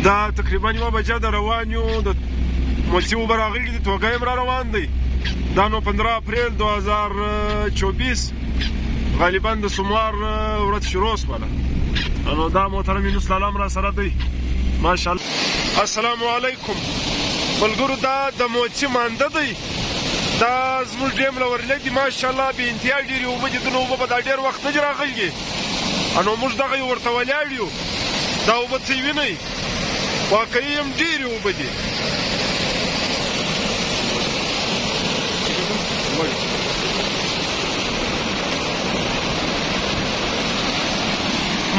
دا تقریبا 1 بجه د روان یو د موسی اوبه راغلي دي توګایم را روان دی دا نو 15 اپریل 2024 غالبا د سوموار ورځ شروع شوله نو دا محترم یونس لالام را سره دی ماشاءالله. السلام علیکم ملګرو دا د موسی مانده دی دا زموږ ډیم له ورلې دي ماشاءالله بې انتها ډېرې اوبه دي دونه اوبه به دا ډېر وخت نه دي راغلي نو موږ دغه یې ورته ولاړ یو دا اوبه څه وینئ واقعي هم ډېرې اوبه دي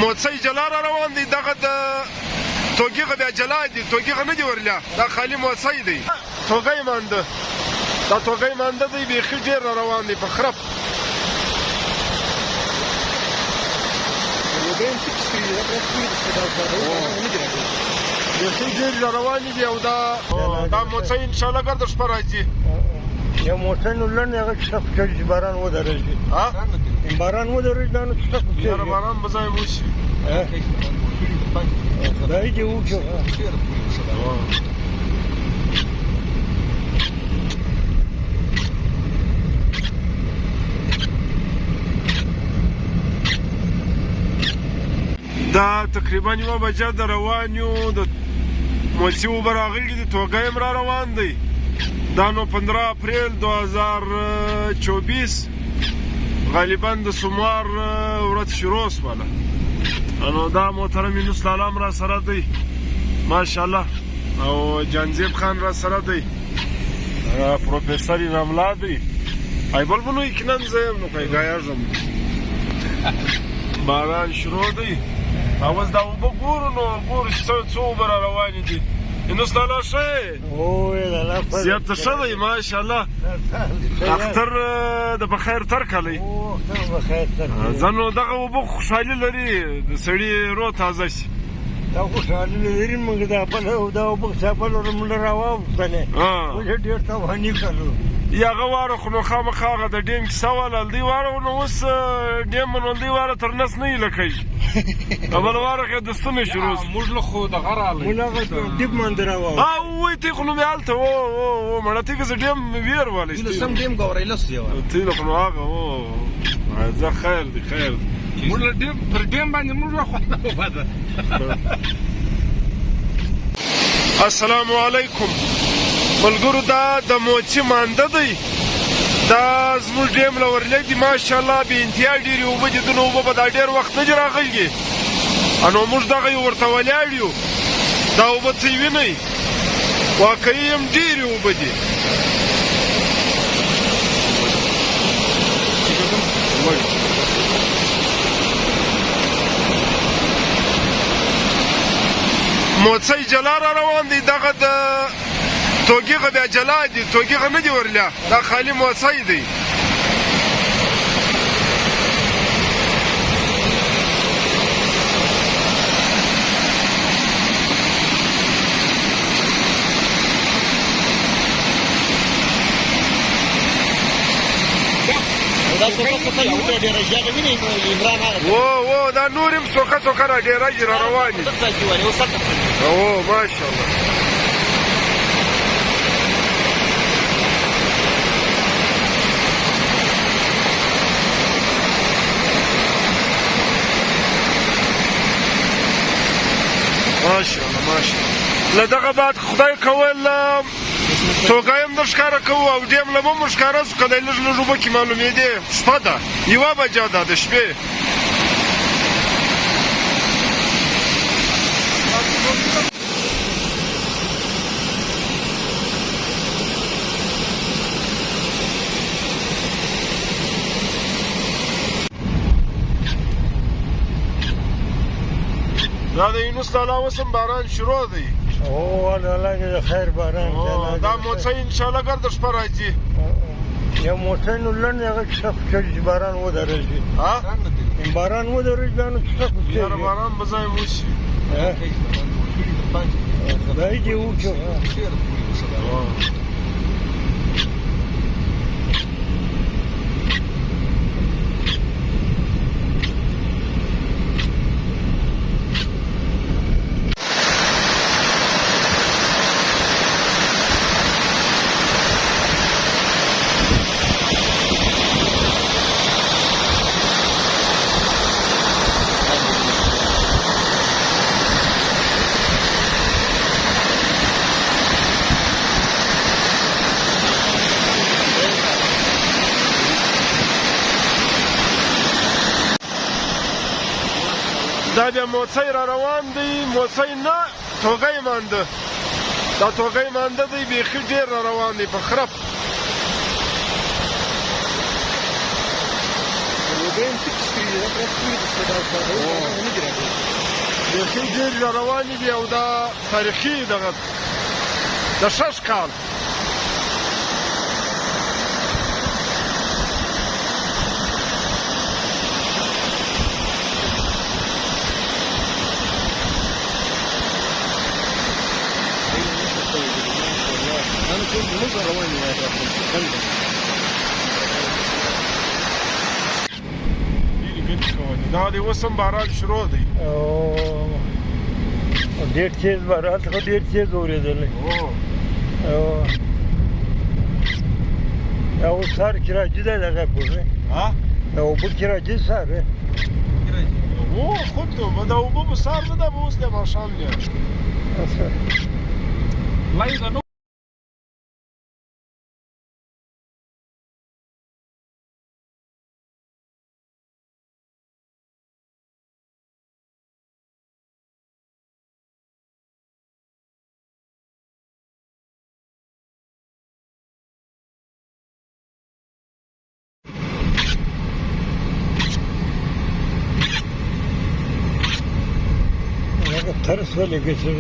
موسی جلا را روان دی دغه د توګیغه بیا جلا دی توګیغه نه دی ورله دا خالي موسی دی توګی مانده دا توګی مانده دی بیخي ډېر را روان دی په خرپ بیخي ډېر را روانې دي او دا موسی انشاءالله ګرده شپه راځي یو موسی نو لنډ هغه کیسه کوچېږي چې باران ودرېږي باران ودرېږي دا نو کیسه کوچېږي یاره باران به ځای وشي دا یې دې وکړو دا تقریبا 1 بجه د روان یو د موسی اوبه راغلي دي توګایم را روان دی دا نو 15 اپریل 2024 غالبا د سوموار ورځ شروع شوله نو دا محترم یونس لالام را سره دی ماشاءالله او جانزیب خان را سره دی پروفیسر اناملا دی ای بل بنو یقینا زه یم نو کایګایږم باران شروع دی اوس دا اوبه ګورو نو ګورو چې څو اوبه را روانې دي یونس لالا ښه یې زیات ښه دی ماشاءالله اختر د بخیر تر کلی زه نو دغه اوبه خوشحالي لري د سړي روح تازه شي دا خوشحالي لري موږ دا اوبه سپل ورمله راواوښتلې موږ ډېر تاواني کړو هغه واره خو نو خامخا هغه د ډیم کیسه وله دې واره نو اوس ډیم منول دې واره تر نس نه هیله کوي بل واره کې دستونه شروع موږ له خو دغه راغلی موږ هغه ډیب مانده راواو وایي تی خو نو مې هلته مړه تی که زه ډیم ویر والی لسم ډیم ګورئ لس یوه تی خو نو هغه زه خیر دی خیر دی موږ له ډیم پر ډیم باندې موږ خوانده اوبه ده السلام علیکم ملګرو دا د موسی مانده دی دا زموږ ډیم له ورلې دي ماشاءالله بې انتها ډېرې اوبه دي دونه اوبه به دا ډېر وخت نه دي راغلي نو موږ دغه یې ورته ولاړ یو دا اوبه څه وینئ واقعي هم ډېرې اوبه دي موسی جلا را روان دی دغه د توګیغه بیا جلا دی توګیغه نه دی ورله دا خالي موسی دی دا نور هم څوکه څوکه را ډېره را روان دي ماشاءالله ماشاءالله ماشاءالله له دغه بعد خدای کول توګایم در ښکاره کوو او ډیم له مو ښکاره سو که دی لږ لږ اوبه کې معلومېدې شپه ده 1 بجه ده د شپې دا د یونس لالا اوس هم باران شروع دی الله دې د خیر باران دا موسی انشاءالله ګرده شپه راځي یو موسی نو لنډ هغه کیسه کوچېږي چې باران ودرېږي باران ودرېږي دا نو کیسه کوچېږي یاره باران به ځای وشي دا یې دې وکړو دا بیا موڅی را روان دی موڅی نه توغی مانده دا توغی مانده دی بیخي ډېر را روان دی په خرپ بیخي ډېر را روانې دي او دا تاریخي دغه د 6 کال دا دی اوس هم باران شروع دی ډېر تېز باران څخه ډېر تېز اورېدلی دا اوس سهار کې راځي دی دغه پوهې دا اوبه کې راځي سهار خود دا اوبه به سهار نه ده به اوس د ماښام دی لایده نو ترس ولې ګټه